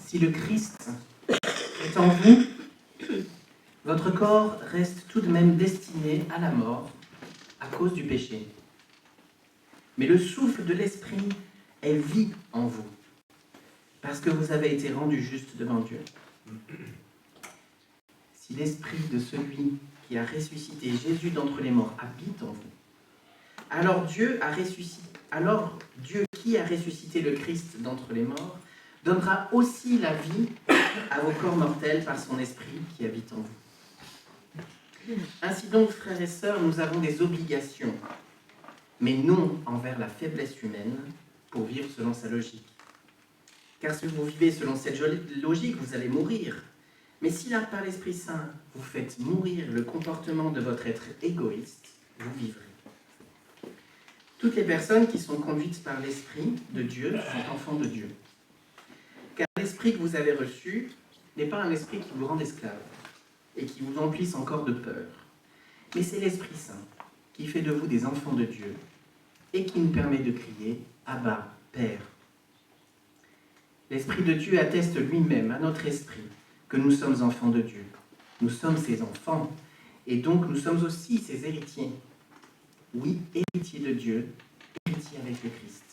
Si le Christ est en vous, votre corps reste tout de même destiné à la mort à cause du péché. Mais le souffle de l'Esprit est vie en vous, parce que vous avez été rendus justes devant Dieu. Si l'Esprit de celui qui a ressuscité Jésus d'entre les morts habite en vous, alors Dieu qui a ressuscité le Christ d'entre les morts donnera aussi la vie à vos corps mortels par son Esprit qui habite en vous. Ainsi donc, frères et sœurs, nous avons des obligations, mais non envers la faiblesse humaine, pour vivre selon sa logique. Car si vous vivez selon cette logique, vous allez mourir. Mais si là, par l'Esprit Saint, vous faites mourir le comportement de votre être égoïste, vous vivrez. Toutes les personnes qui sont conduites par l'Esprit de Dieu sont enfants de Dieu. Car l'Esprit que vous avez reçu n'est pas un esprit qui vous rend esclave et qui vous emplisse encore de peur. Mais c'est l'Esprit Saint qui fait de vous des enfants de Dieu et qui nous permet de crier « Abba, Père ». L'Esprit de Dieu atteste lui-même à notre esprit que nous sommes enfants de Dieu. Nous sommes ses enfants et donc nous sommes aussi ses héritiers. Oui, héritiers de Dieu, héritiers avec le Christ.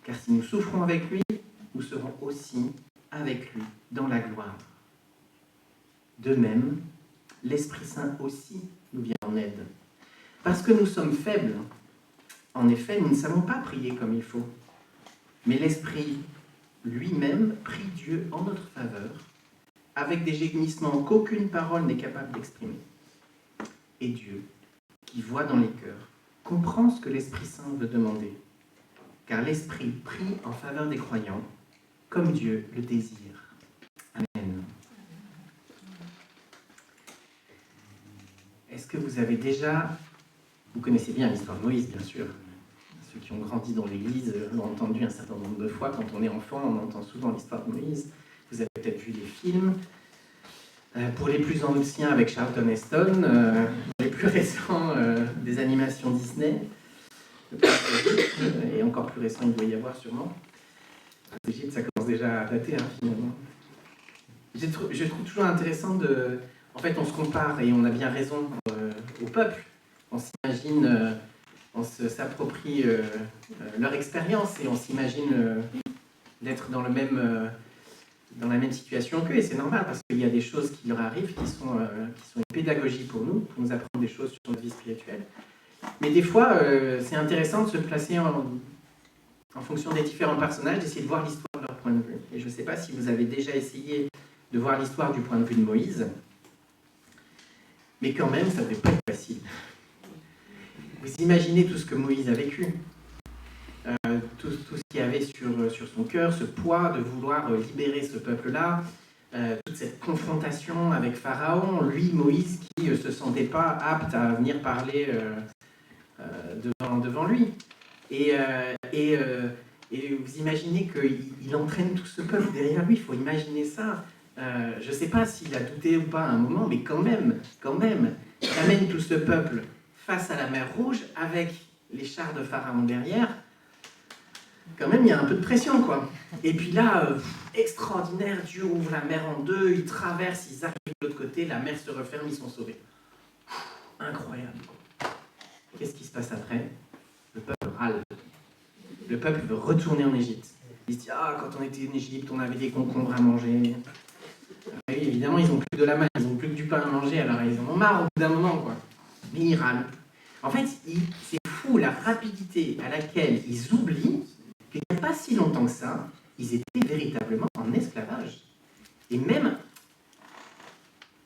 Car si nous souffrons avec lui, nous serons aussi avec lui dans la gloire. De même, l'Esprit Saint aussi nous vient en aide. Parce que nous sommes faibles. En effet, nous ne savons pas prier comme il faut. Mais l'Esprit lui-même prie Dieu en notre faveur, avec des gémissements qu'aucune parole n'est capable d'exprimer. Et Dieu, qui voit dans les cœurs, comprend ce que l'Esprit Saint veut demander. Car l'Esprit prie en faveur des croyants, comme Dieu le désire. Amen. Est-ce que vous avez déjà... Vous connaissez bien l'histoire de Moïse, bien sûr. Ceux qui ont grandi dans l'Église l'ont entendu un certain nombre de fois. Quand on est enfant, on entend souvent l'histoire de Moïse. Vous avez peut-être vu des films. Pour les plus anciens, avec Charlton Heston. Pour les plus récents, des animations Disney. Et encore plus récents, il doit y avoir sûrement. L'Égypte, ça commence déjà à dater, finalement. Je trouve toujours intéressant de... En fait, on se compare, et on a bien raison, au peuple. On s'imagine... on s'approprie leur expérience et on s'imagine d'être dans la même situation qu'eux. Et c'est normal parce qu'il y a des choses qui leur arrivent qui sont une pédagogie pour nous apprendre des choses sur notre vie spirituelle. Mais des fois, c'est intéressant de se placer en fonction des différents personnages, d'essayer de voir l'histoire de leur point de vue. Et je ne sais pas si vous avez déjà essayé de voir l'histoire du point de vue de Moïse, mais quand même, ça ne devait pas être facile. Vous imaginez tout ce que Moïse a vécu, tout ce qu'il y avait sur son cœur, ce poids de vouloir libérer ce peuple-là, toute cette confrontation avec Pharaon, lui, Moïse, qui ne se sentait pas apte à venir parler devant lui. Et vous imaginez qu'il entraîne tout ce peuple derrière lui, il faut imaginer ça. Je ne sais pas s'il a douté ou pas à un moment, mais quand même, il amène tout ce peuple face à la mer Rouge, avec les chars de Pharaon derrière, quand même, il y a un peu de pression, quoi. Et puis là, extraordinaire, Dieu ouvre la mer en deux, ils traversent, ils arrivent de l'autre côté, la mer se referme, ils sont sauvés. Incroyable. Qu'est-ce qui se passe après? Le peuple râle. Le peuple veut retourner en Égypte. Il se dit, quand on était en Égypte, on avait des concombres à manger. Et oui, évidemment, ils n'ont plus de la manne, ils n'ont plus que du pain à manger, alors ils en ont marre au bout d'un moment, quoi. Mais ils râlent. En fait, c'est fou la rapidité à laquelle ils oublient qu'il n'y a pas si longtemps que ça, ils étaient véritablement en esclavage. Et même,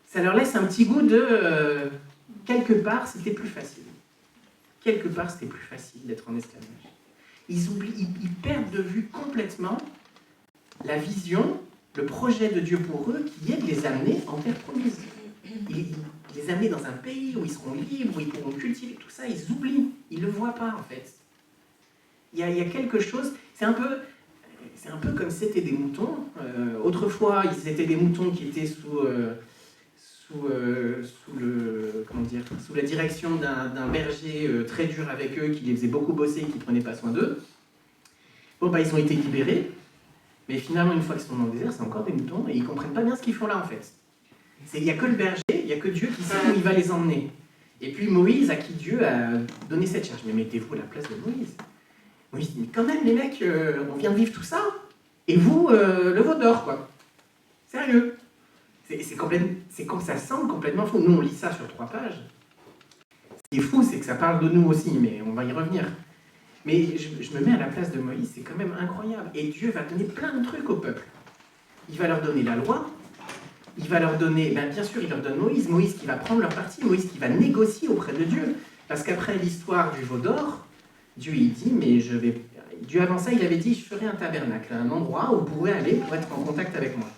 ça leur laisse un petit goût de... quelque part, c'était plus facile. Quelque part, c'était plus facile d'être en esclavage. Ils perdent de vue complètement la vision, le projet de Dieu pour eux, qui est de les amener en terre promise. Les amener dans un pays où ils seront libres, où ils pourront cultiver, tout ça, ils oublient, ils ne le voient pas en fait. Il y a quelque chose, c'est un peu comme si c'était des moutons. Autrefois, ils étaient des moutons qui étaient sous la direction d'un berger très dur avec eux, qui les faisait beaucoup bosser et qui ne prenait pas soin d'eux. Bon, ils ont été libérés, Mais finalement, une fois qu'ils sont dans le désert, c'est encore des moutons et ils ne comprennent pas bien ce qu'ils font là en fait. Il n'y a que le berger, il n'y a que Dieu qui sait où il va les emmener. Et puis Moïse, à qui Dieu a donné cette charge. Mais mettez-vous à la place de Moïse. Moïse dit, quand même les mecs, on vient de vivre tout ça, et vous, le veau d'or, quoi. Sérieux. C'est comme ça semble complètement fou. Nous, on lit ça sur 3 pages. Ce qui est fou, c'est que ça parle de nous aussi, mais on va y revenir. Mais je me mets à la place de Moïse, c'est quand même incroyable. Et Dieu va donner plein de trucs au peuple. Il va leur donner la loi, il va leur donner, bien sûr, il leur donne Moïse, Moïse qui va prendre leur parti, Moïse qui va négocier auprès de Dieu. Parce qu'après l'histoire du veau d'or, Dieu il dit, Dieu avant ça, il avait dit, je ferai un tabernacle, un endroit où vous pourrez aller pour être en contact avec moi.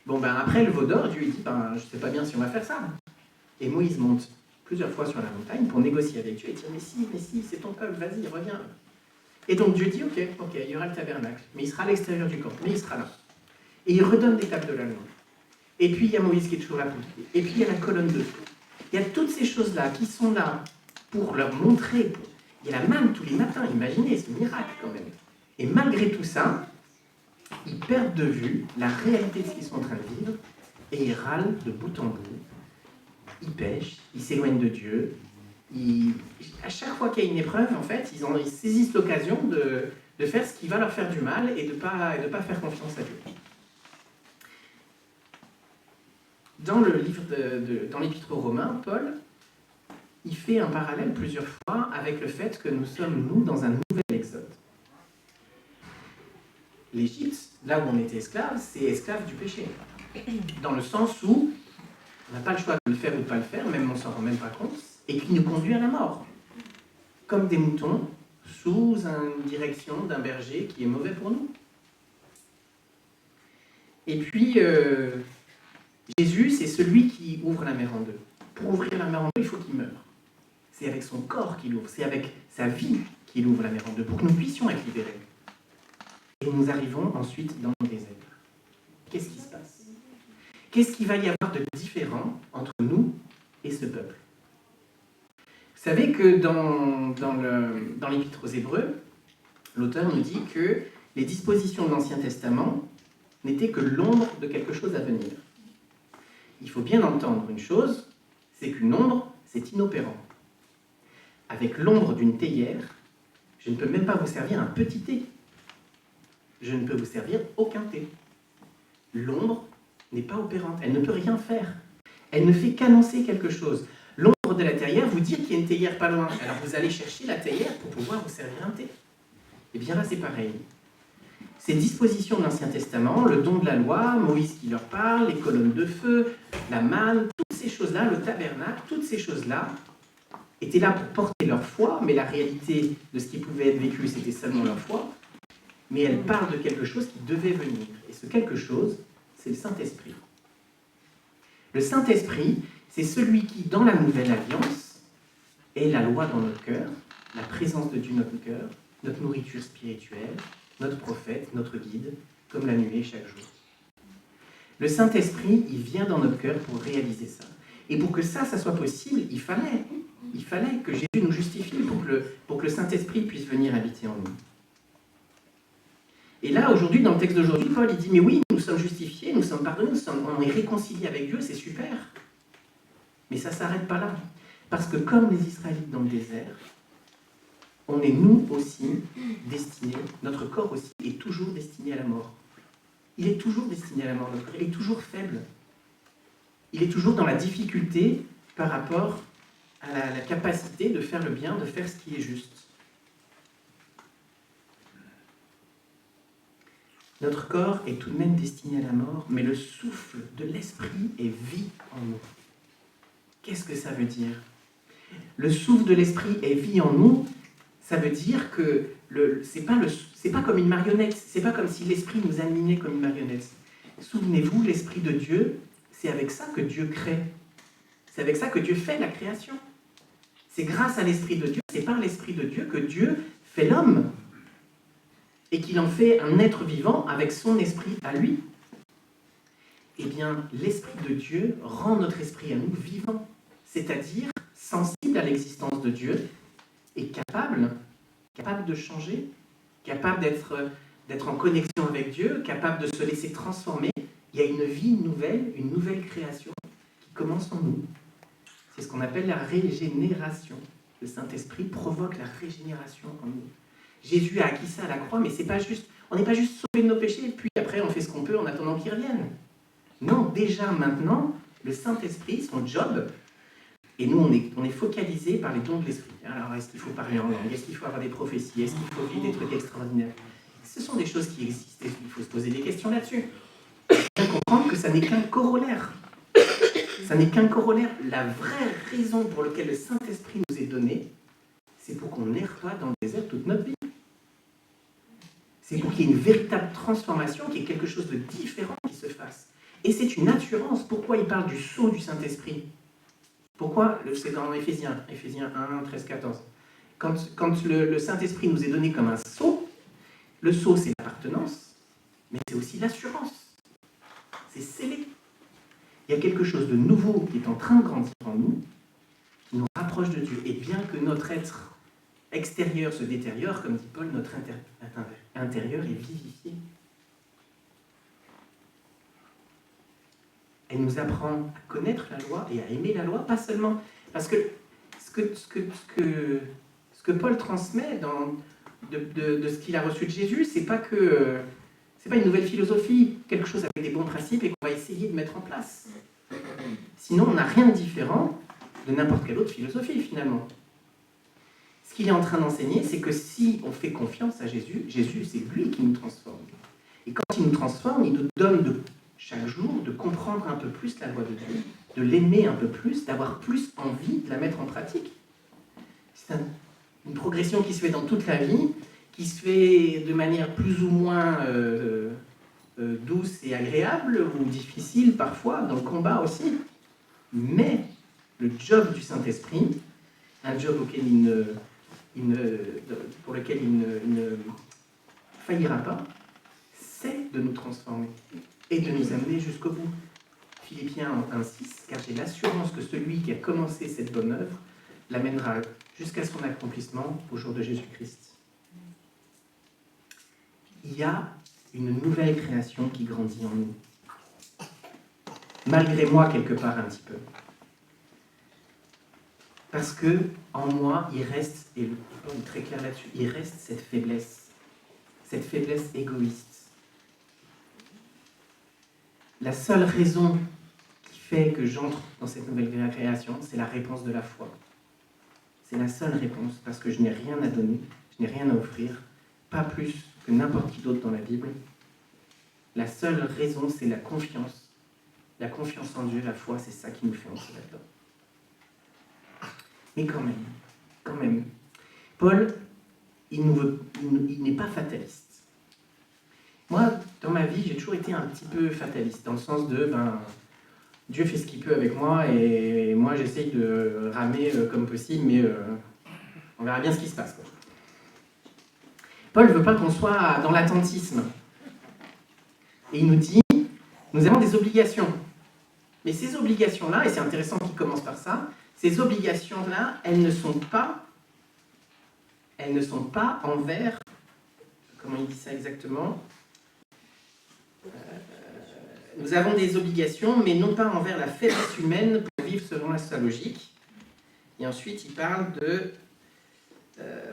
Bon, après le veau d'or, Dieu il dit, je ne sais pas bien si on va faire ça. Et Moïse monte plusieurs fois sur la montagne pour négocier avec Dieu et dire, mais si, c'est ton peuple, vas-y, reviens. Et donc Dieu dit, ok, il y aura le tabernacle, mais il sera à l'extérieur du camp, mais il sera là. Et il redonne des tables de la loi. Et puis il y a Moïse qui est toujours là pour guider. Et puis il y a la colonne de feu. Il y a toutes ces choses-là qui sont là pour leur montrer. Il y a la manne tous les matins, imaginez, c'est un miracle quand même. Et malgré tout ça, ils perdent de vue la réalité de ce qu'ils sont en train de vivre et ils râlent de bout en bout. Ils pêchent, ils s'éloignent de Dieu. À chaque fois qu'il y a une épreuve, en fait, ils saisissent l'occasion de faire ce qui va leur faire du mal et de pas faire confiance à Dieu. Dans le livre dans l'Épître aux Romains, Paul, il fait un parallèle plusieurs fois avec le fait que nous sommes, nous, dans un nouvel exode. L'Égypte, là où on était esclave, c'est esclave du péché. Dans le sens où on n'a pas le choix de le faire ou de ne pas le faire, même on ne s'en rend même pas compte, et qui nous conduit à la mort. Comme des moutons, sous une direction d'un berger qui est mauvais pour nous. Et puis, Jésus, c'est celui qui ouvre la mer en deux. Pour ouvrir la mer en deux, il faut qu'il meure. C'est avec son corps qu'il ouvre, c'est avec sa vie qu'il ouvre la mer en deux, pour que nous puissions être libérés. Et nous arrivons ensuite dans le désert. Qu'est-ce qui se passe? Qu'est-ce qu'il va y avoir de différent entre nous et ce peuple? Vous savez que dans l'Épître aux Hébreux, l'auteur nous dit que les dispositions de l'Ancien Testament n'étaient que l'ombre de quelque chose à venir. Il faut bien entendre une chose, c'est qu'une ombre, c'est inopérant. Avec l'ombre d'une théière, je ne peux même pas vous servir un petit thé. Je ne peux vous servir aucun thé. L'ombre n'est pas opérante, elle ne peut rien faire. Elle ne fait qu'annoncer quelque chose. L'ombre de la théière vous dit qu'il y a une théière pas loin. Alors vous allez chercher la théière pour pouvoir vous servir un thé. Et bien là, c'est pareil. Ces dispositions de l'Ancien Testament, le don de la loi, Moïse qui leur parle, les colonnes de feu, la manne, toutes ces choses-là, le tabernacle, toutes ces choses-là étaient là pour porter leur foi, mais la réalité de ce qui pouvait être vécu, c'était seulement leur foi. Mais elles parlent de quelque chose qui devait venir. Et ce quelque chose, c'est le Saint-Esprit. Le Saint-Esprit, c'est celui qui, dans la Nouvelle Alliance, est la loi dans notre cœur, la présence de Dieu dans notre cœur, notre nourriture spirituelle, notre prophète, notre guide, comme la nuée chaque jour. Le Saint-Esprit, il vient dans notre cœur pour réaliser ça. Et pour que ça soit possible, il fallait que Jésus nous justifie pour que le Saint-Esprit puisse venir habiter en nous. Et là, aujourd'hui, dans le texte d'aujourd'hui, Paul, il dit, mais oui, nous sommes justifiés, nous sommes pardonnés, on est réconciliés avec Dieu, c'est super. Mais ça ne s'arrête pas là. Parce que comme les Israélites dans le désert, on est nous aussi destinés, notre corps aussi est toujours destiné à la mort. Il est toujours destiné à la mort, notre corps, il est toujours faible. Il est toujours dans la difficulté par rapport à la capacité de faire le bien, de faire ce qui est juste. Notre corps est tout de même destiné à la mort, mais le souffle de l'esprit est vie en nous. Qu'est-ce que ça veut dire? Le souffle de l'esprit est vie en nous, ça veut dire que c'est pas comme une marionnette, c'est pas comme si l'esprit nous animait comme une marionnette. Souvenez-vous, l'esprit de Dieu, c'est avec ça que Dieu crée. C'est avec ça que Dieu fait la création. C'est grâce à l'esprit de Dieu, c'est par l'esprit de Dieu que Dieu fait l'homme. Et qu'il en fait un être vivant avec son esprit à lui. Eh bien, l'esprit de Dieu rend notre esprit à nous vivant, c'est-à-dire sensible à l'existence de Dieu et capable de changer, capable d'être en connexion avec Dieu, capable de se laisser transformer, il y a une vie nouvelle, une nouvelle création qui commence en nous. C'est ce qu'on appelle la régénération. Le Saint-Esprit provoque la régénération en nous. Jésus a acquis ça à la croix, mais c'est pas juste, on n'est pas juste sauvé de nos péchés, puis après on fait ce qu'on peut en attendant qu'il revienne. Non, déjà maintenant, le Saint-Esprit, son job, et nous on est focalisé par les dons de l'Esprit. Alors est-ce qu'il faut parler en langue? Est-ce qu'il faut avoir des prophéties? Est-ce qu'il faut vivre des trucs extraordinaires? Ce sont des choses qui existent et il faut se poser des questions là-dessus. Il faut comprendre que ça n'est qu'un corollaire. Ça n'est qu'un corollaire. La vraie raison pour laquelle le Saint-Esprit nous est donné, c'est pour qu'on n'erre pas dans le désert toute notre vie. C'est pour qu'il y ait une véritable transformation, qu'il y ait quelque chose de différent qui se fasse. Et c'est une assurance. Pourquoi il parle du sceau du Saint-Esprit? Pourquoi? C'est dans Éphésiens 1, 13, 14. Quand le Saint-Esprit nous est donné comme un sceau, le sceau c'est l'appartenance, mais c'est aussi l'assurance. C'est scellé. Il y a quelque chose de nouveau qui est en train de grandir en nous, qui nous rapproche de Dieu. Et bien que notre être extérieur se détériore, comme dit Paul, notre intérieur est vivifié. Elle nous apprend à connaître la loi et à aimer la loi, pas seulement. Parce que ce que Paul transmet de ce qu'il a reçu de Jésus, c'est pas une nouvelle philosophie, quelque chose avec des bons principes et qu'on va essayer de mettre en place. Sinon, on n'a rien de différent de n'importe quelle autre philosophie, finalement. Ce qu'il est en train d'enseigner, c'est que si on fait confiance à Jésus, Jésus, c'est lui qui nous transforme. Et quand il nous transforme, il nous donne chaque jour de comprendre un peu plus la loi de Dieu, de l'aimer un peu plus, d'avoir plus envie de la mettre en pratique. C'est une progression qui se fait dans toute la vie, qui se fait de manière plus ou moins douce et agréable, ou difficile parfois, dans le combat aussi. Mais le job du Saint-Esprit, un job pour lequel il ne faillira pas, c'est de nous transformer et de nous amener jusqu'au bout. Philippiens 1,6, car j'ai l'assurance que celui qui a commencé cette bonne œuvre l'amènera jusqu'à son accomplissement au jour de Jésus-Christ. Il y a une nouvelle création qui grandit en nous. Malgré moi, quelque part, un petit peu. Parce que en moi, il reste, et Paul est très clair là-dessus, il reste cette faiblesse égoïste. La seule raison qui fait que j'entre dans cette nouvelle création, c'est la réponse de la foi. C'est la seule réponse, parce que je n'ai rien à donner, je n'ai rien à offrir, pas plus que n'importe qui d'autre dans la Bible. La seule raison, c'est la confiance. La confiance en Dieu, la foi, c'est ça qui nous fait entrer là-dedans. Mais quand même, Paul, il n'est pas fataliste. Moi, dans ma vie, j'ai toujours été un petit peu fataliste, dans le sens de, Dieu fait ce qu'il peut avec moi, et moi, j'essaye de ramer comme possible, mais on verra bien ce qui se passe, quoi. Paul ne veut pas qu'on soit dans l'attentisme. Et il nous dit, nous avons des obligations. Mais ces obligations-là, et c'est intéressant qu'il commence par ça, ces obligations-là, elles ne sont pas envers, comment il dit ça exactement? Nous avons des obligations, mais non pas envers la faiblesse humaine pour vivre selon sa logique. Et ensuite, il parle de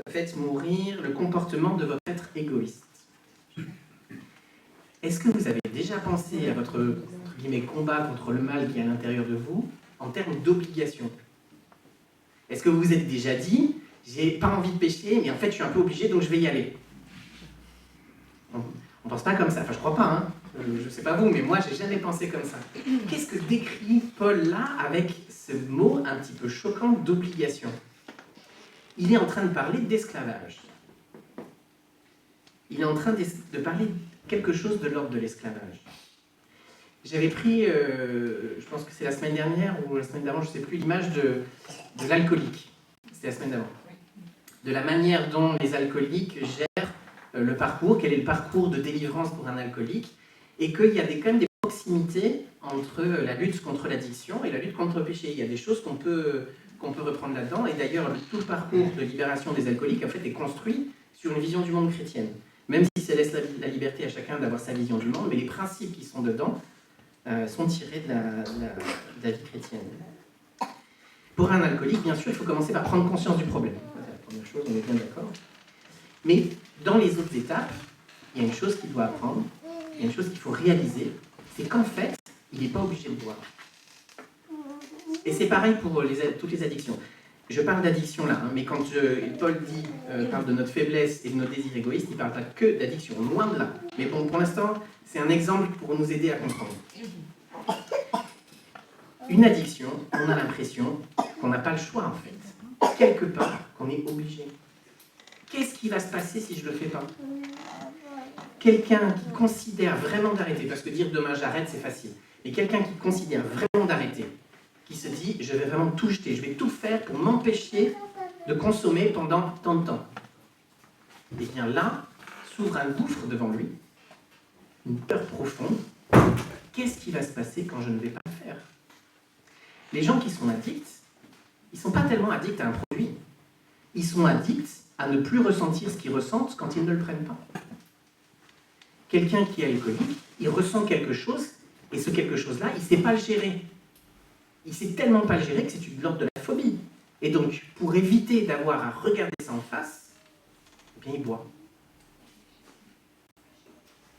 faites mourir le comportement de votre être égoïste. Est-ce que vous avez déjà pensé à votre entre guillemets, combat contre le mal qui est à l'intérieur de vous en termes d'obligation? Est-ce que vous vous êtes déjà dit, j'ai pas envie de pécher, mais en fait je suis un peu obligé, donc je vais y aller? On ne pense pas comme ça, enfin je crois pas, hein. Je ne sais pas vous, mais moi j'ai jamais pensé comme ça. Qu'est-ce que décrit Paul là avec ce mot un petit peu choquant d'obligation? Il est en train de parler d'esclavage. Il est en train de parler de quelque chose de l'ordre de l'esclavage. J'avais pris, je pense que c'est la semaine dernière ou la semaine d'avant, je ne sais plus, l'image de l'alcoolique. C'était la semaine d'avant. De la manière dont les alcooliques gèrent le parcours, quel est le parcours de délivrance pour un alcoolique, et qu'il y a quand même des proximités entre la lutte contre l'addiction et la lutte contre le péché. Il y a des choses qu'on peut reprendre là-dedans, et d'ailleurs tout le parcours de libération des alcooliques en fait est construit sur une vision du monde chrétienne. même si ça laisse la liberté à chacun d'avoir sa vision du monde, mais les principes qui sont dedans sont tirés de la vie chrétienne. Pour un alcoolique, bien sûr, il faut commencer par prendre conscience du problème. C'est la première chose, on est bien d'accord. Mais dans les autres étapes, il y a une chose qu'il doit apprendre, il y a une chose qu'il faut réaliser, c'est qu'en fait, il n'est pas obligé de boire. Et c'est pareil pour toutes les addictions. Je parle d'addiction là, mais quand Paul parle de notre faiblesse et de nos désirs égoïstes, il ne parle pas que d'addiction, loin de là. Mais bon, pour l'instant, c'est un exemple pour nous aider à comprendre. Une addiction, on a l'impression qu'on n'a pas le choix en fait. Quelque part, qu'on est obligé. Qu'est-ce qui va se passer si je ne le fais pas? Quelqu'un qui considère vraiment d'arrêter, parce que dire demain j'arrête, c'est facile, mais quelqu'un qui considère vraiment d'arrêter, qui se dit je vais vraiment tout jeter, je vais tout faire pour m'empêcher de consommer pendant tant de temps. Et bien là, s'ouvre un gouffre devant lui, une peur profonde. Qu'est-ce qui va se passer quand je ne vais pas le faire? Les gens qui sont addicts, ils ne sont pas tellement addicts à un produit. Ils sont addicts à ne plus ressentir ce qu'ils ressentent quand ils ne le prennent pas. Quelqu'un qui est alcoolique, il ressent quelque chose, et ce quelque chose-là, il ne sait pas le gérer. Il ne sait tellement pas le gérer que c'est de l'ordre de la phobie. Et donc, pour éviter d'avoir à regarder ça en face, eh bien, il boit.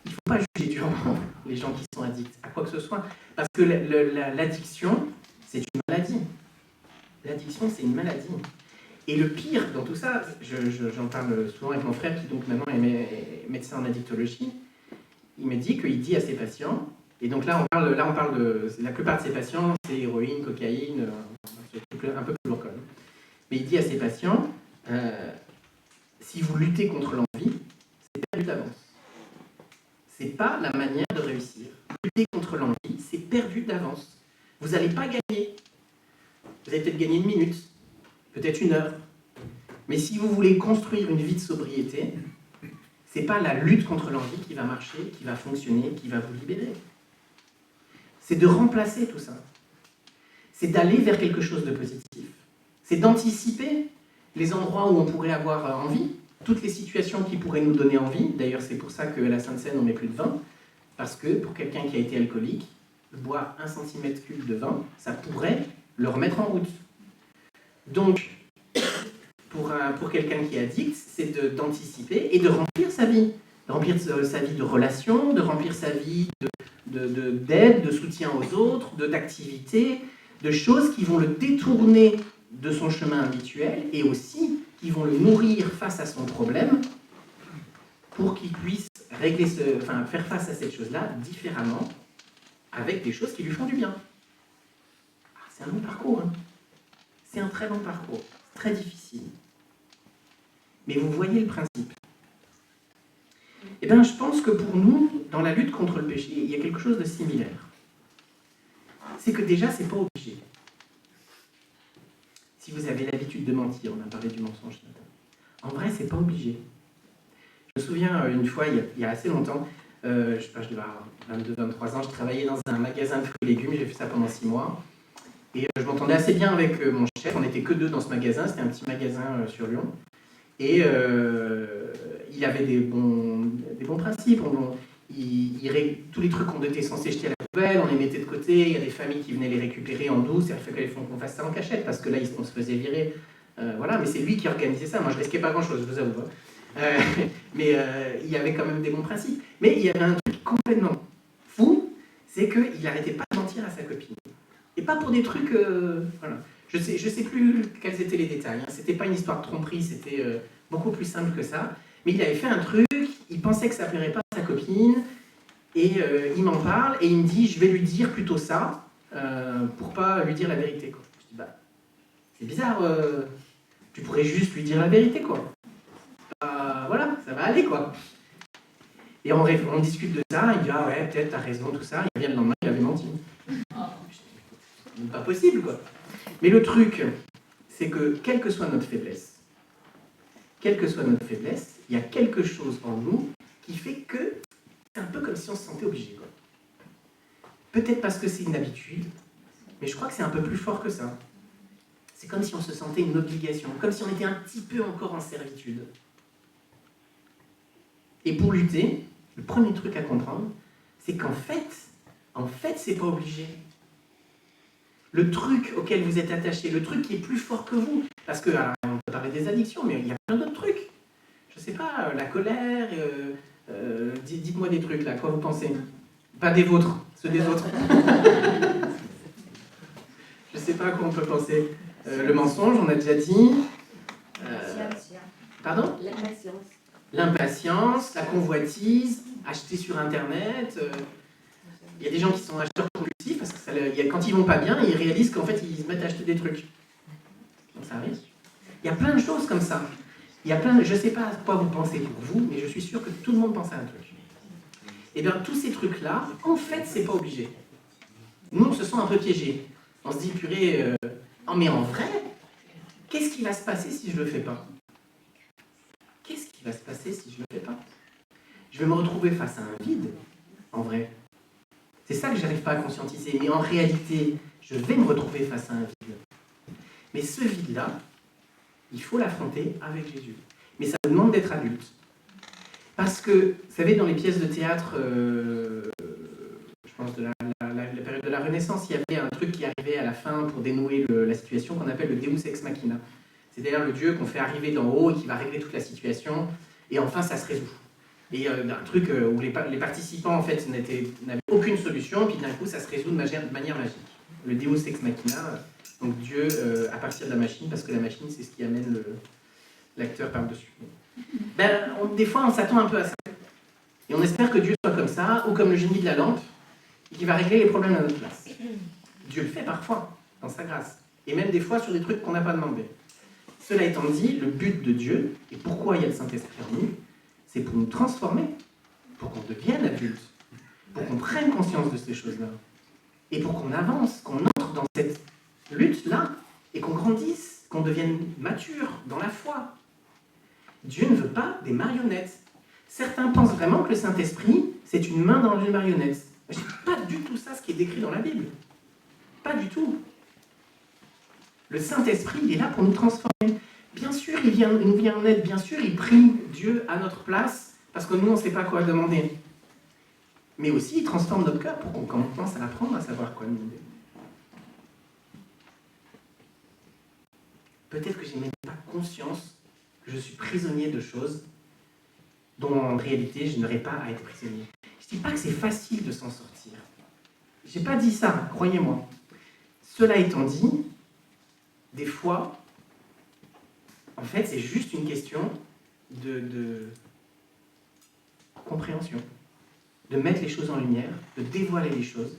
Il ne faut pas juger durement les gens qui sont addicts à quoi que ce soit, parce que l'addiction, c'est une maladie. L'addiction, c'est une maladie. Et le pire dans tout ça, j'en parle souvent avec mon frère qui donc maintenant est médecin en addictologie, il me dit qu'il dit à ses patients, et donc là on parle de la plupart de ses patients, c'est héroïne, cocaïne, un peu plus lourd quand même. Mais il dit à ses patients, si vous luttez contre l'envie, c'est perdu d'avance. C'est pas la manière de réussir. Lutter contre l'envie, c'est perdu d'avance. Vous n'allez pas gagner. Vous allez peut-être gagner 1 minute, peut-être 1 heure. Mais si vous voulez construire une vie de sobriété, c'est pas la lutte contre l'envie qui va marcher, qui va fonctionner, qui va vous libérer. C'est de remplacer tout ça. C'est d'aller vers quelque chose de positif. C'est d'anticiper les endroits où on pourrait avoir envie, toutes les situations qui pourraient nous donner envie. D'ailleurs, c'est pour ça qu'à la Sainte-Seine, on met plus de vin. Parce que pour quelqu'un qui a été alcoolique, boire 1 cm3 de vin, ça pourrait le remettre en route. Donc, pour quelqu'un qui est addict, c'est d'anticiper et de remplir sa vie. De remplir sa vie de relations, de remplir sa vie d'aide, de soutien aux autres, d'activités, de choses qui vont le détourner de son chemin habituel et aussi qui vont le nourrir face à son problème pour qu'il puisse faire face à cette chose-là différemment avec des choses qui lui font du bien. C'est un long parcours. Hein. C'est un très long parcours. C'est très difficile. Mais vous voyez le principe. Eh bien, je pense que pour nous, dans la lutte contre le péché, il y a quelque chose de similaire. C'est que déjà, c'est pas obligé. Si vous avez l'habitude de mentir, on a parlé du mensonge ce matin. En vrai, c'est pas obligé. Je me souviens une fois, il y a assez longtemps, je devais avoir 22-23 ans, je travaillais dans un magasin de fruits et légumes, j'ai fait ça pendant 6 mois. Et je m'entendais assez bien avec mon chef, on n'était que 2 dans ce magasin, c'était un petit magasin sur Lyon. Et il avait des bons principes. Tous les trucs qu'on était censés jeter à la poubelle, on les mettait de côté. Il y a des familles qui venaient les récupérer en douce. Il fallait qu'on fasse ça en cachette parce que là, on se faisait virer. Voilà, mais c'est lui qui organisait ça. Moi, je risquais pas grand-chose, je vous avoue. Mais il y avait quand même des bons principes. Mais il y avait un truc complètement fou, c'est qu'il n'arrêtait pas de mentir à sa copine. Et pas pour des trucs... voilà. Je sais plus quels étaient les détails. Hein. C'était pas une histoire de tromperie, c'était beaucoup plus simple que ça. Mais il avait fait un truc, il pensait que ça plairait pas à sa copine, et il m'en parle, et il me dit, je vais lui dire plutôt ça, pour pas lui dire la vérité. Quoi. Je dis, bah, c'est bizarre, tu pourrais juste lui dire la vérité, quoi. Voilà, ça va aller, quoi. Et on discute de ça, il dit, ah ouais, peut-être, t'as raison, tout ça. Il revient le lendemain, il avait menti. C'est pas possible, quoi. Mais le truc, c'est que, quelle que soit notre faiblesse, il y a quelque chose en nous qui fait que c'est un peu comme si on se sentait obligé, quoi. Peut-être parce que c'est une habitude, mais je crois que c'est un peu plus fort que ça. C'est comme si on se sentait une obligation, comme si on était un petit peu encore en servitude. Et pour lutter, le premier truc à comprendre, c'est qu'en fait, c'est pas obligé. Le truc auquel vous êtes attaché, le truc qui est plus fort que vous, parce que, alors, on peut parler des addictions, mais il y a plein d'autres trucs. Je sais pas, la colère, dites-moi des trucs là, quoi vous pensez? Pas des vôtres, ceux des autres. Je sais pas à quoi on peut penser. Le mensonge, on a déjà dit. Pardon? L'impatience, la convoitise, acheter sur Internet. Il y a des gens qui sont acheteurs compulsifs parce que quand ils vont pas bien, ils réalisent qu'en fait, ils se mettent à acheter des trucs. Donc ça arrive. Il y a plein de choses comme ça. Je ne sais pas à quoi vous pensez pour vous, mais je suis sûr que tout le monde pense à un truc. Et bien, tous ces trucs-là, en fait, c'est pas obligé. Nous, on se sent un peu piégés. On se dit, purée, oh, mais en vrai, qu'est-ce qui va se passer si je le fais pas? Qu'est-ce qui va se passer si je le fais pas? Je vais me retrouver face à un vide, en vrai. C'est ça que j'arrive pas à conscientiser. Mais en réalité, je vais me retrouver face à un vide. Mais ce vide-là, il faut l'affronter avec Jésus. Mais ça demande d'être adulte. Parce que, vous savez, dans les pièces de théâtre, je pense de la période de la Renaissance, il y avait un truc qui arrivait à la fin pour dénouer la situation qu'on appelle le Deus ex machina. C'est-à-dire le Dieu qu'on fait arriver d'en haut et qui va régler toute la situation, et enfin ça se résout. Et un truc où les participants en fait n'avaient aucune solution, puis d'un coup ça se résout de manière magique. Le Deus ex machina, donc Dieu à partir de la machine, parce que la machine c'est ce qui amène l'acteur par-dessus. Des fois on s'attend un peu à ça. Et on espère que Dieu soit comme ça, ou comme le génie de la lampe, et qui va régler les problèmes à notre place. Dieu le fait parfois, dans sa grâce. Et même des fois sur des trucs qu'on n'a pas demandé. Cela étant dit, le but de Dieu, et pourquoi il y a le Saint-Esprit en nous, c'est pour nous transformer, pour qu'on devienne adulte, pour qu'on prenne conscience de ces choses-là, et pour qu'on avance, qu'on entre dans cette lutte-là, et qu'on grandisse, qu'on devienne mature dans la foi. Dieu ne veut pas des marionnettes. Certains pensent vraiment que le Saint-Esprit, c'est une main dans une marionnette. Ce n'est pas du tout ça ce qui est décrit dans la Bible. Pas du tout. Le Saint-Esprit, il est là pour nous transformer. Bien sûr, il nous vient en aide. Bien sûr, il prie Dieu à notre place, parce que nous, on ne sait pas quoi demander. Mais aussi, il transforme notre cœur pour qu'on commence à apprendre à savoir quoi demander. Peut-être que je n'ai même pas conscience que je suis prisonnier de choses dont en réalité, je n'aurais pas à être prisonnier. Je ne dis pas que c'est facile de s'en sortir. Je n'ai pas dit ça, croyez-moi. Cela étant dit, des fois, en fait, c'est juste une question de compréhension, de mettre les choses en lumière, de dévoiler les choses,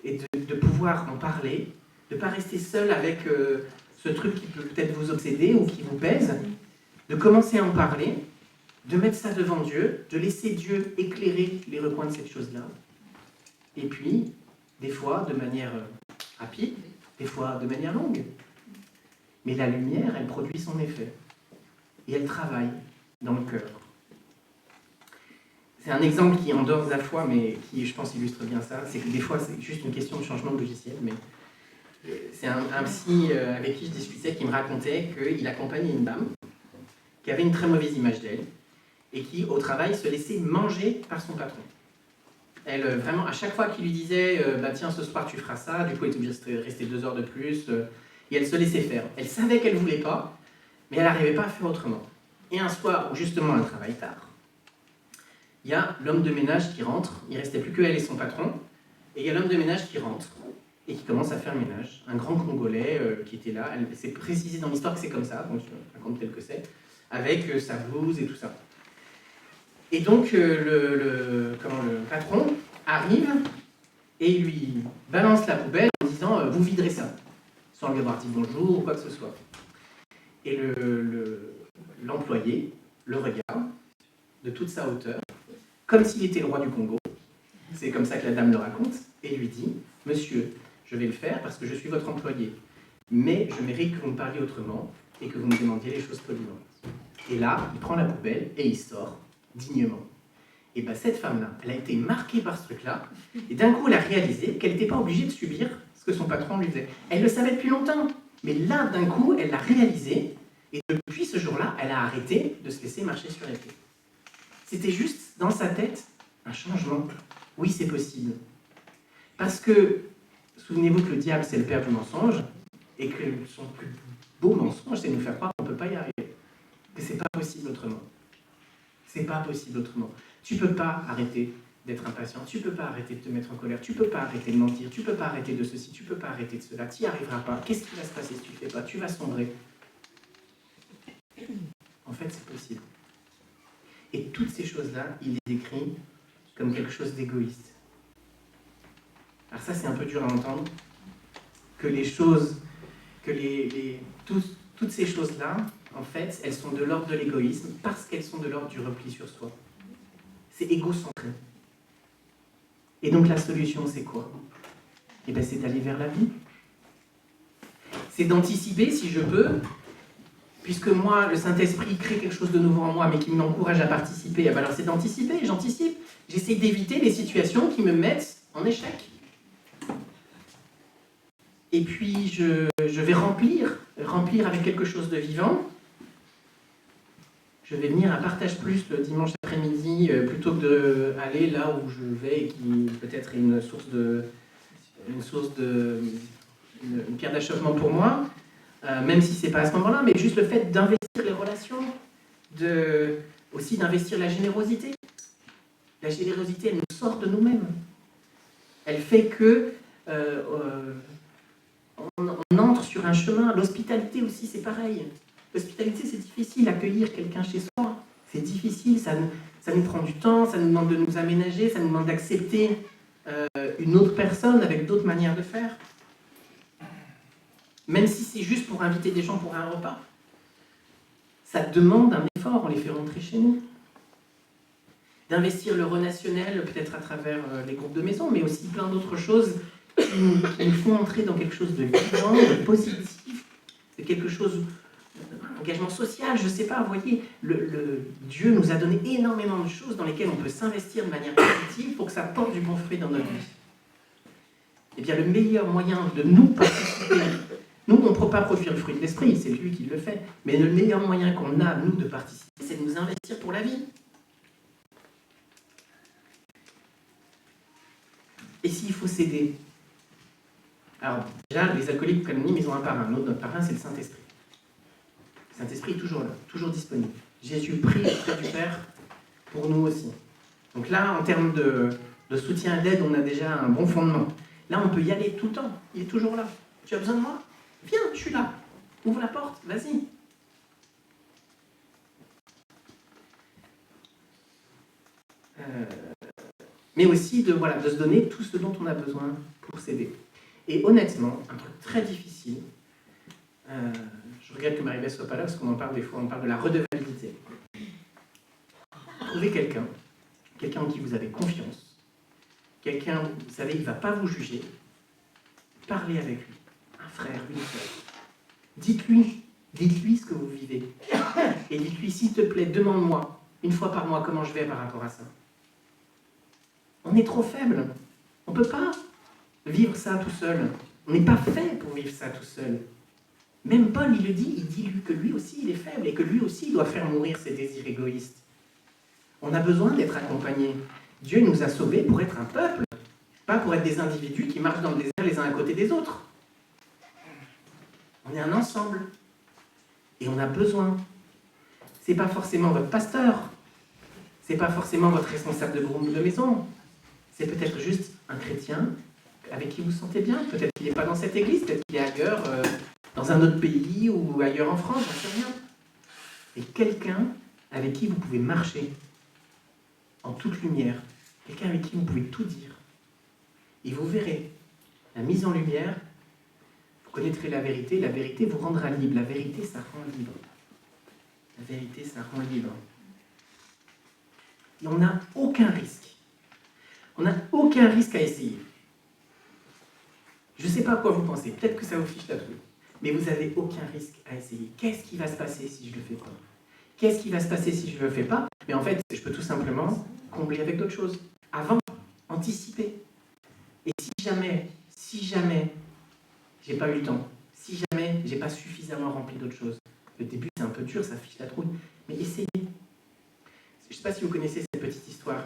et de pouvoir en parler, de ne pas rester seul avec ce truc qui peut peut-être vous obséder ou qui vous pèse, de commencer à en parler, de mettre ça devant Dieu, de laisser Dieu éclairer les recoins de cette chose-là, et puis, des fois, de manière rapide, des fois de manière longue. Mais la lumière, elle produit son effet. Et elle travaille dans le cœur. C'est un exemple qui est en dehors de la foi, mais qui, je pense, illustre bien ça. C'est que des fois, c'est juste une question de changement de logiciel. Mais c'est un psy avec qui je discutais qui me racontait qu'il accompagnait une dame qui avait une très mauvaise image d'elle et qui, au travail, se laissait manger par son patron. Elle, vraiment, à chaque fois qu'il lui disait tiens, ce soir, tu feras ça, du coup, elle était obligée de rester 2 heures de plus... Et elle se laissait faire. Elle savait qu'elle ne voulait pas, mais elle n'arrivait pas à faire autrement. Et un soir où justement elle travaille tard, il y a l'homme de ménage qui rentre, il ne restait plus que elle et son patron, et il y a l'homme de ménage qui rentre et qui commence à faire le ménage. Un grand Congolais qui était là, c'est précisé dans l'histoire que c'est comme ça, donc je raconte tel que c'est, avec sa blouse et tout ça. Et donc le patron arrive et il lui balance la poubelle en disant vous viderez ça, sans lui avoir dit bonjour ou quoi que ce soit. Et l'employé le regarde de toute sa hauteur, comme s'il était le roi du Congo, c'est comme ça que la dame le raconte, et lui dit « Monsieur, je vais le faire parce que je suis votre employé, mais je mérite que vous me parliez autrement et que vous me demandiez les choses poliment. » Et là, il prend la poubelle et il sort dignement. Et bien cette femme-là, elle a été marquée par ce truc-là, et d'un coup elle a réalisé qu'elle n'était pas obligée de subir ce que son patron lui faisait. Elle le savait depuis longtemps, mais là, d'un coup, elle l'a réalisé, et depuis ce jour-là, elle a arrêté de se laisser marcher sur les pieds. C'était juste, dans sa tête, un changement. Oui, c'est possible. Parce que, souvenez-vous que le diable, c'est le père du mensonge, et que son plus beau mensonge, c'est de nous faire croire qu'on ne peut pas y arriver. Que c'est pas possible autrement. C'est pas possible autrement. Tu peux pas arrêter d'être impatient, tu peux pas arrêter de te mettre en colère, tu peux pas arrêter de mentir, tu peux pas arrêter de ceci, tu peux pas arrêter de cela, tu n'y arriveras pas. Qu'est-ce qui va se passer si tu ne le fais pas? Tu vas sombrer. En fait, c'est possible. Et toutes ces choses-là, il les décrit comme quelque chose d'égoïste. Alors ça, c'est un peu dur à entendre, que les choses, que toutes ces choses-là, en fait, elles sont de l'ordre de l'égoïsme parce qu'elles sont de l'ordre du repli sur soi. C'est égocentré. Et donc la solution, c'est quoi? Eh bien, c'est d'aller vers la vie. C'est d'anticiper, si je peux, puisque moi, le Saint-Esprit crée quelque chose de nouveau en moi, mais qui m'encourage à participer. Alors c'est d'anticiper, j'anticipe. J'essaie d'éviter les situations qui me mettent en échec. Et puis, je vais remplir avec quelque chose de vivant. Je vais venir à Partage Plus le dimanche après-midi, plutôt que d'aller là où je vais, et qui peut-être est une pierre d'achoppement pour moi, même si c'est pas à ce moment-là, mais juste le fait d'investir les relations, aussi d'investir la générosité. La générosité, elle nous sort de nous-mêmes. Elle fait que on entre sur un chemin. L'hospitalité aussi, c'est pareil. L'hospitalité, c'est difficile, accueillir quelqu'un chez soi. C'est difficile, ça nous prend du temps, ça nous demande de nous aménager, ça nous demande d'accepter une autre personne avec d'autres manières de faire. Même si c'est juste pour inviter des gens pour un repas. Ça demande un effort, on les fait rentrer chez nous. D'investir le relationnel, peut-être à travers les groupes de maison, mais aussi plein d'autres choses qui nous font entrer dans quelque chose de vivant, de positif, de quelque chose, un engagement social, je ne sais pas, vous voyez, Dieu nous a donné énormément de choses dans lesquelles on peut s'investir de manière positive pour que ça porte du bon fruit dans notre vie. Eh bien, le meilleur moyen de nous participer, nous, on ne peut pas produire le fruit de l'esprit, c'est lui qui le fait, mais le meilleur moyen qu'on a, nous, de participer, c'est de nous investir pour la vie. Et s'il faut céder? Alors, déjà, les alcooliques anonymes, ils ont un parrain. Notre parrain, c'est le Saint-Esprit. Le Saint-Esprit est toujours là, toujours disponible. Jésus prie auprès du Père pour nous aussi. Donc là, en termes de soutien et d'aide, on a déjà un bon fondement. Là, on peut y aller tout le temps. Il est toujours là. Tu as besoin de moi? Viens, je suis là. Ouvre la porte, vas-y. Mais aussi de se donner tout ce dont on a besoin pour s'aider. Et honnêtement, un truc très difficile, je regrette que Marie-Beth ne soit pas là, parce qu'on en parle des fois, on parle de la redevabilité. Trouvez quelqu'un en qui vous avez confiance, quelqu'un, vous savez, il ne va pas vous juger, parlez avec lui, un frère, une sœur. Dites-lui ce que vous vivez. Et dites-lui, s'il te plaît, demande-moi, une fois par mois, comment je vais par rapport à ça. On est trop faible. On ne peut pas vivre ça tout seul. On n'est pas fait pour vivre ça tout seul. Même Paul, il le dit, il dit que lui aussi, il est faible et que lui aussi, il doit faire mourir ses désirs égoïstes. On a besoin d'être accompagnés. Dieu nous a sauvés pour être un peuple, pas pour être des individus qui marchent dans le désert les uns à côté des autres. On est un ensemble. Et on a besoin. C'est pas forcément votre pasteur. C'est pas forcément votre responsable de groupe de maison. C'est peut-être juste un chrétien avec qui vous vous sentez bien. Peut-être qu'il n'est pas dans cette église, peut-être qu'il est ailleurs, dans un autre pays ou ailleurs en France, j'en sais rien. Et quelqu'un avec qui vous pouvez marcher en toute lumière. Quelqu'un avec qui vous pouvez tout dire. Et vous verrez, la mise en lumière, vous connaîtrez la vérité vous rendra libre. La vérité, ça rend libre. La vérité, ça rend libre. Et on n'a aucun risque. On n'a aucun risque à essayer. Je ne sais pas à quoi vous pensez. Peut-être que ça vous fiche la trouille. Mais vous n'avez aucun risque à essayer. Qu'est-ce qui va se passer si je ne le fais pas? Qu'est-ce qui va se passer si je ne le fais pas? Mais en fait, je peux tout simplement combler avec d'autres choses. Avant, anticiper. Et si jamais, j'ai pas eu le temps, si jamais j'ai pas suffisamment rempli d'autres choses, le début c'est un peu dur, ça fiche la trouille, mais essayez. sais pas si vous connaissez cette petite histoire.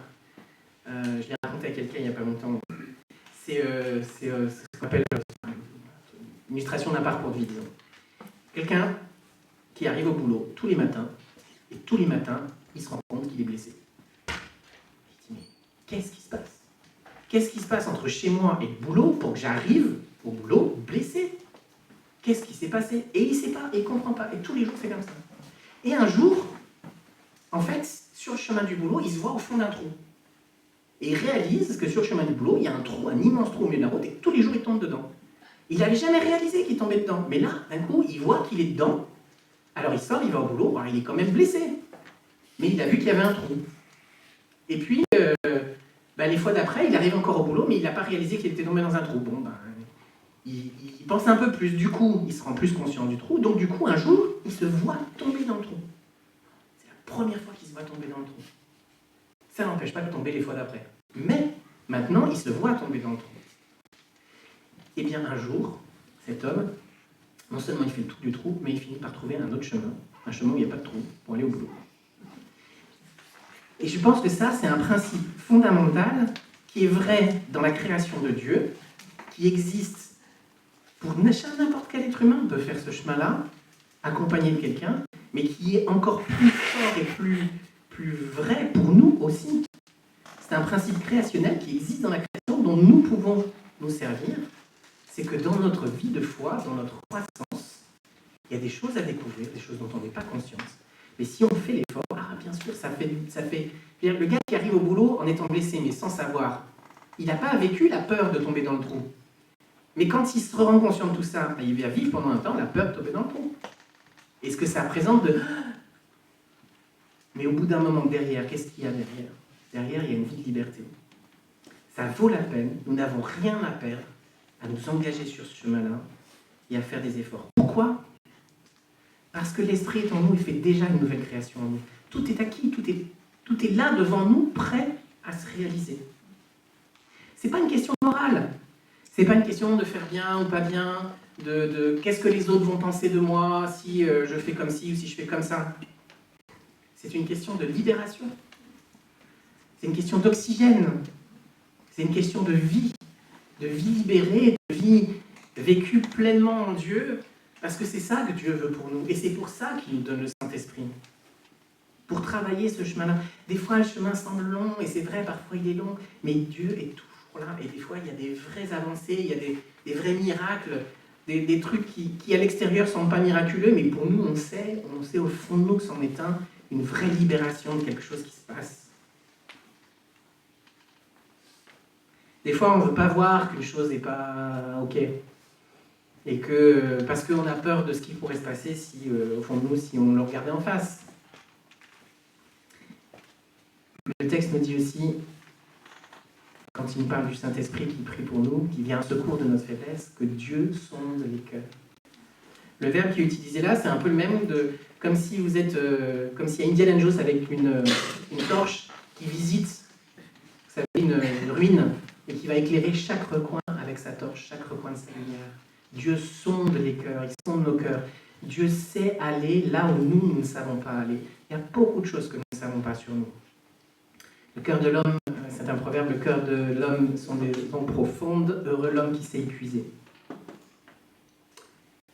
Je l'ai racontée à quelqu'un il n'y a pas longtemps. C'est ce qu'on appelle une illustration d'un parcours de vie, disons. Quelqu'un qui arrive au boulot tous les matins, et tous les matins, il se rend compte qu'il est blessé. Il dit, mais qu'est-ce qui se passe? Qu'est-ce qui se passe entre chez moi et le boulot pour que j'arrive au boulot blessé? Qu'est-ce qui s'est passé? Et il ne sait pas, et il ne comprend pas. Et tous les jours, c'est comme ça. Et un jour, en fait, sur le chemin du boulot, il se voit au fond d'un trou. Et il réalise que sur le chemin du boulot, il y a un trou, un immense trou au milieu de la route, et que tous les jours, il tombe dedans. Il n'avait jamais réalisé qu'il tombait dedans. Mais là, d'un coup, il voit qu'il est dedans. Alors il sort, il va au boulot, alors il est quand même blessé. Mais il a vu qu'il y avait un trou. Et puis, les fois d'après, il arrive encore au boulot, mais il n'a pas réalisé qu'il était tombé dans un trou. Bon, il pense un peu plus. Du coup, il se rend plus conscient du trou. Donc du coup, un jour, il se voit tomber dans le trou. C'est la première fois qu'il se voit tomber dans le trou. Ça n'empêche pas de tomber les fois d'après. Mais maintenant, il se voit tomber dans le trou. Et bien un jour, cet homme, non seulement il fait le tour du trou, mais il finit par trouver un autre chemin, un chemin où il n'y a pas de trou, pour aller au boulot. Et je pense que ça, c'est un principe fondamental qui est vrai dans la création de Dieu, qui existe pour n'importe quel être humain peut faire ce chemin-là, accompagné de quelqu'un, mais qui est encore plus fort et plus vrai pour nous aussi. C'est un principe créationnel qui existe dans la création, dont nous pouvons nous servir. C'est que dans notre vie de foi, dans notre croissance, il y a des choses à découvrir, des choses dont on n'est pas conscience. Mais si on fait l'effort, bien sûr, ça fait... Le gars qui arrive au boulot en étant blessé, mais sans savoir, il n'a pas vécu la peur de tomber dans le trou. Mais quand il se rend conscient de tout ça, il va vivre pendant un temps la peur de tomber dans le trou. Et ce que ça représente de... Mais au bout d'un moment, derrière, qu'est-ce qu'il y a derrière? Derrière, il y a une vie de liberté. Ça vaut la peine, nous n'avons rien à perdre à nous engager sur ce chemin-là et à faire des efforts. Pourquoi? Parce que l'Esprit est en nous, il fait déjà une nouvelle création en nous. Tout est acquis, tout est là devant nous, prêt à se réaliser. C'est pas une question morale. C'est pas une question de faire bien ou pas bien, de qu'est-ce que les autres vont penser de moi si je fais comme ci ou si je fais comme ça. C'est une question de libération. C'est une question d'oxygène. C'est une question de vie libérée, de vie vécue pleinement en Dieu, parce que c'est ça que Dieu veut pour nous. Et c'est pour ça qu'il nous donne le Saint-Esprit. Pour travailler ce chemin-là. Des fois, le chemin semble long, et c'est vrai, parfois il est long, mais Dieu est toujours là. Et des fois, il y a des vraies avancées, il y a des vrais miracles, des trucs qui à l'extérieur ne sont pas miraculeux, mais pour nous, on sait au fond de nous que c'en est une vraie libération de quelque chose qui se passe. Des fois, on ne veut pas voir qu'une chose n'est pas OK. Et que, parce qu'on a peur de ce qui pourrait se passer si, au fond de nous, si on le regardait en face. Le texte nous dit aussi, quand il nous parle du Saint-Esprit qui prie pour nous, qui vient en secours de notre faiblesse, que Dieu sonde les cœurs. Le verbe qui est utilisé là, c'est un peu le même, comme si vous êtes, comme s'il y a Indiana Jones avec une torche qui visite, vous savez, une ruine, et qui va éclairer chaque recoin avec sa torche, chaque recoin de sa lumière. Dieu sonde les cœurs, il sonde nos cœurs. Dieu sait aller là où nous ne savons pas aller. Il y a beaucoup de choses que nous ne savons pas sur nous. Le cœur de l'homme, c'est un proverbe, le cœur de l'homme sont des eaux profondes, heureux l'homme qui sait épuiser.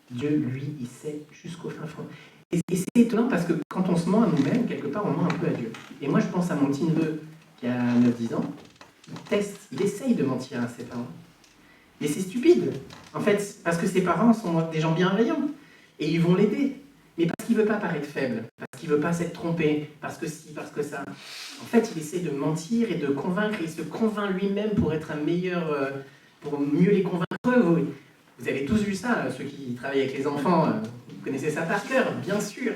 Dieu, lui, il sait jusqu'au fin fond. Et c'est étonnant parce que quand on se ment à nous-mêmes, quelque part, on ment un peu à Dieu. Et moi, je pense à mon petit neveu qui a 9-10 ans. Il essaye de mentir à ses parents. Mais c'est stupide, en fait, parce que ses parents sont des gens bienveillants. Et ils vont l'aider. Mais parce qu'il ne veut pas paraître faible, parce qu'il ne veut pas s'être trompé, parce que si, parce que ça. En fait, il essaie de mentir et de convaincre, et il se convainc lui-même pour être un meilleur, pour mieux les convaincre. Vous avez tous vu ça, ceux qui travaillent avec les enfants, vous connaissez ça par cœur, bien sûr.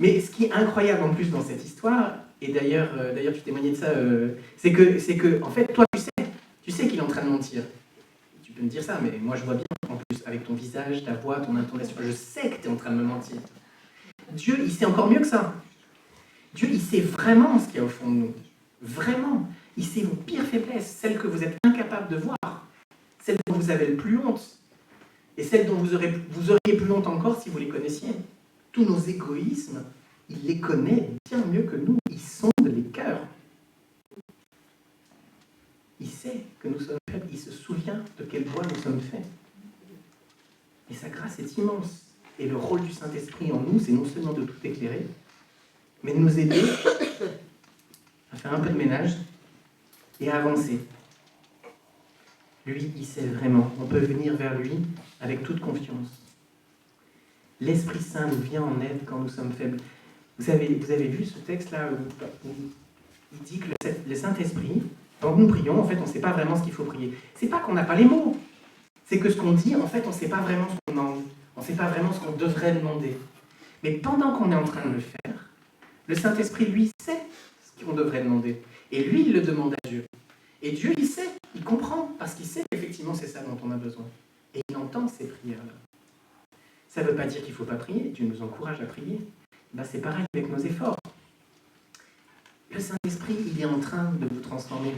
Mais ce qui est incroyable en plus dans cette histoire, et d'ailleurs tu témoignais de ça, c'est que, en fait, toi, tu sais qu'il est en train de mentir. Tu peux me dire ça, mais moi je vois bien, en plus, avec ton visage, ta voix, ton intonation, je sais que tu es en train de me mentir. Dieu, il sait encore mieux que ça. Dieu, il sait vraiment ce qu'il y a au fond de nous. Vraiment. Il sait vos pires faiblesses, celles que vous êtes incapables de voir, celles dont vous avez le plus honte, et celles dont vous auriez plus honte encore si vous les connaissiez. Tous nos égoïsmes, Il les connaît bien mieux que nous. Il sonde les cœurs. Il sait que nous sommes faibles. Il se souvient de quel bois nous sommes faits. Et sa grâce est immense. Et le rôle du Saint-Esprit en nous, c'est non seulement de tout éclairer, mais de nous aider à faire un peu de ménage et à avancer. Lui, il sait vraiment. On peut venir vers lui avec toute confiance. L'Esprit Saint nous vient en aide quand nous sommes faibles. Vous avez vu ce texte-là où il dit que le Saint-Esprit, quand nous prions, en fait, on ne sait pas vraiment ce qu'il faut prier. C'est pas qu'on n'a pas les mots. C'est que ce qu'on dit, en fait, on ne sait pas vraiment ce qu'on a envie. On ne sait pas vraiment ce qu'on devrait demander. Mais pendant qu'on est en train de le faire, le Saint-Esprit, lui, sait ce qu'on devrait demander. Et lui, il le demande à Dieu. Et Dieu, il sait, il comprend, parce qu'il sait qu'effectivement, c'est ça dont on a besoin. Et il entend ces prières-là. Ça ne veut pas dire qu'il ne faut pas prier. Dieu nous encourage à prier. Ben, c'est pareil avec nos efforts. Le Saint-Esprit, il est en train de vous transformer.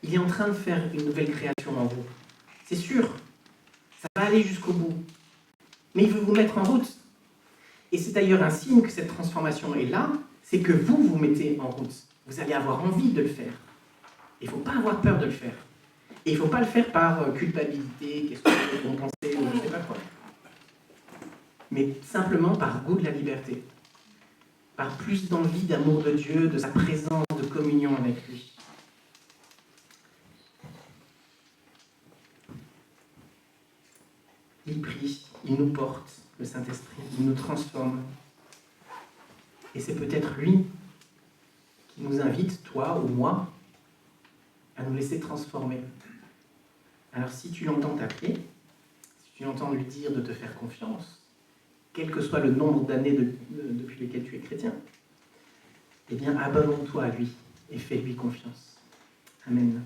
Il est en train de faire une nouvelle création en vous. C'est sûr, ça va aller jusqu'au bout. Mais il veut vous mettre en route. Et c'est d'ailleurs un signe que cette transformation est là, c'est que vous vous mettez en route. Vous allez avoir envie de le faire. Il ne faut pas avoir peur de le faire. Et il ne faut pas le faire par culpabilité, qu'est-ce que vous pensez, ou je ne sais pas quoi. Mais simplement par goût de la liberté. Par plus d'envie d'amour de Dieu, de sa présence, de communion avec lui. Il prie, il nous porte, le Saint-Esprit, il nous transforme. Et c'est peut-être lui qui nous invite, toi ou moi, à nous laisser transformer. Alors si tu l'entends t'appeler, si tu l'entends lui dire de te faire confiance, quel que soit le nombre d'années depuis lesquelles tu es chrétien, eh bien abandonne-toi à lui et fais-lui confiance. Amen.